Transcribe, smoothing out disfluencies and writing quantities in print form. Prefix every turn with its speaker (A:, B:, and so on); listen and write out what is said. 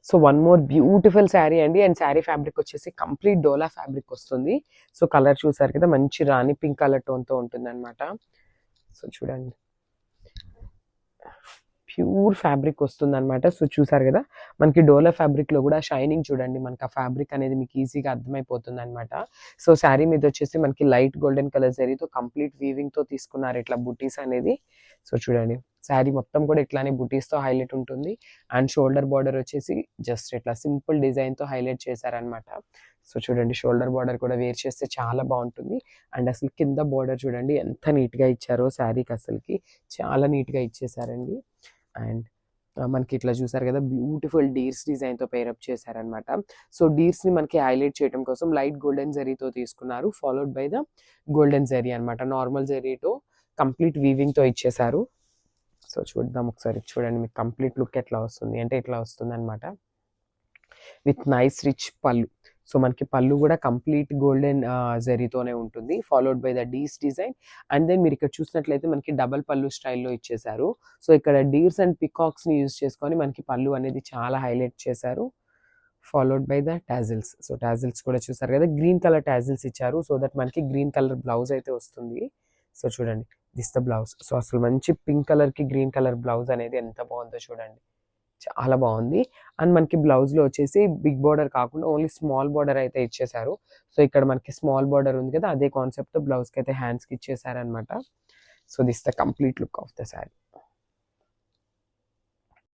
A: So one more beautiful sari అండి. And sari fabric వచ్చేసి complete డోలా fabric వస్తుంది. సో కలర్ చూసారు కదా, మంచి రాణి పింక్ కలర్ టోన్తో ఉంటుంది అనమాట. సో చూడండి, ప్యూర్ ఫ్యాబ్రిక్ వస్తుంది అనమాట. సో చూసారు కదా, మనకి డోలా ఫ్యాబ్రిక్లో కూడా షైనింగ్ చూడండి, మనకి ఆ ఫ్యాబ్రిక్ అనేది మీకు ఈజీగా అర్థమైపోతుంది అనమాట. సో శారీ మీద వచ్చేసి మనకి లైట్ గోల్డెన్ కలర్ జరీతో కంప్లీట్ వీవింగ్తో తీసుకున్నారు ఇట్లా బుటీస్ అనేది. సో చూడండి, శారీ మొత్తం కూడా ఇట్లానే బుటీస్తో హైలైట్ ఉంటుంది. అండ్ షోల్డర్ బార్డర్ వచ్చేసి జస్ట్ ఇట్లా సింపుల్ డిజైన్తో హైలైట్ చేశారనమాట. సో చూడండి, షోల్డర్ బార్డర్ కూడా వేర్ చేస్తే చాలా బాగుంటుంది. అండ్ అసలు కింద బార్డర్ చూడండి ఎంత నీట్గా ఇచ్చారో, శారీకి అసలుకి చాలా నీట్గా ఇచ్చేసారండి. అండ్ మనకి ఇట్లా చూసారు కదా, బ్యూటిఫుల్ డీర్స్ డిజైన్తో పేరప్ చేశారనమాట. సో డీర్స్ని మనకి హైలైట్ చేయడం కోసం లైట్ గోల్డెన్ జరీతో తీసుకున్నారు, followed by the golden zari అనమాట. నార్మల్ జరీతో కంప్లీట్ వీవింగ్తో ఇచ్చేసారు. సో చూద్దాం ఒకసారి, చూడండి మీకు కంప్లీట్ లుక్ ఎట్లా వస్తుంది అంటే ఇట్లా వస్తుంది అనమాట, విత్ నైస్ రిచ్ పళ్ళు. సో మనకి పళ్ళు కూడా కంప్లీట్ గోల్డెన్ జరీతోనే ఉంటుంది, followed by the these design. And then మీరు ఇక్కడ చూసినట్లయితే మనకి డబల్ పళ్ళు స్టైల్లో ఇచ్చేసారు. సో ఇక్కడ డీర్స్ అండ్ పికాక్స్ని యూజ్ చేసుకొని మనకి పళ్ళు అనేది చాలా హైలైట్ చేశారు, followed by the tassels. So tassels కూడా చూసారు కదా, గ్రీన్ కలర్ టాజిల్స్ ఇచ్చారు, సో దట్ మనకి గ్రీన్ కలర్ బ్లౌజ్ అయితే వస్తుంది. సో చూడండి, దిస్ ద బ్లౌజ్. సో అసలు మంచి పింక్ కలర్కి గ్రీన్ కలర్ బ్లౌజ్ అనేది ఎంత బాగుందో చూడండి, చాలా బాగుంది. అండ్ మనకి బ్లౌజ్లో వచ్చేసి బిగ్ బార్డర్ కాకుండా ఓన్లీ స్మాల్ బార్డర్ అయితే ఇచ్చేసారు. సో ఇక్కడ మనకి స్మాల్ బార్డర్ ఉంది కదా, అదే కాన్సెప్ట్ బ్లౌజ్కి అయితే హ్యాండ్స్కి ఇచ్చేసారనమాట. So this the complete look of the sari.